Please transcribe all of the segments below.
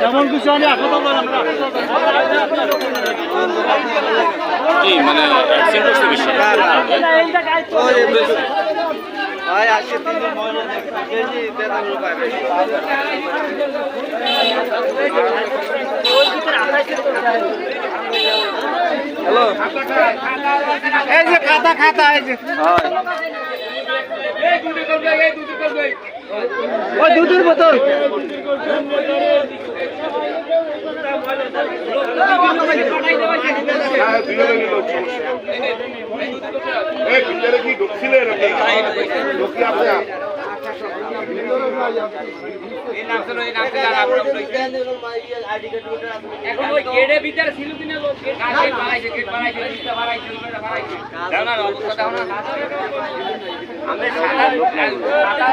এমন কিছু আমি কি মানে অ্যাক্সিডেন্ট করতে বেশি হ্যালো এই যে খাতা এই যে ওই দুধের বোতল কি ঢুকছিলেন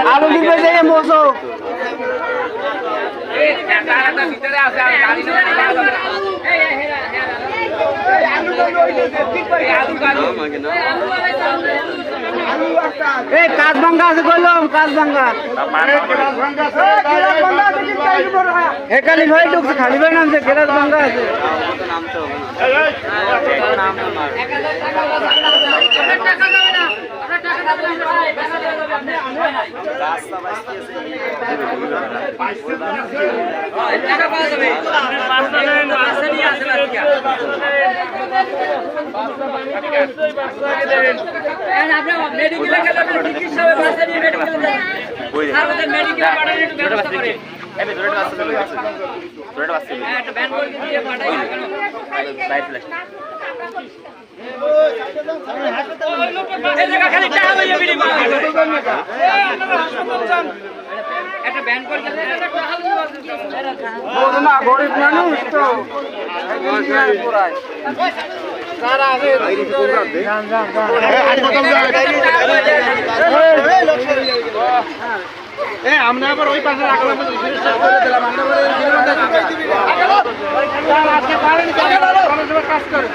আলু দিবে যে মোসো ভিতরে আছে কাজ ভাঙ্গা আছে কইলাম কাজ ভাঙ্গা একালি ভাই ঢুকছে খালি ভাই নামছে গেরাজ ভাঙ্গা আছে গরিব মানুষ তো আমরা আবার ওই পাশে রাখলাম কাজ করে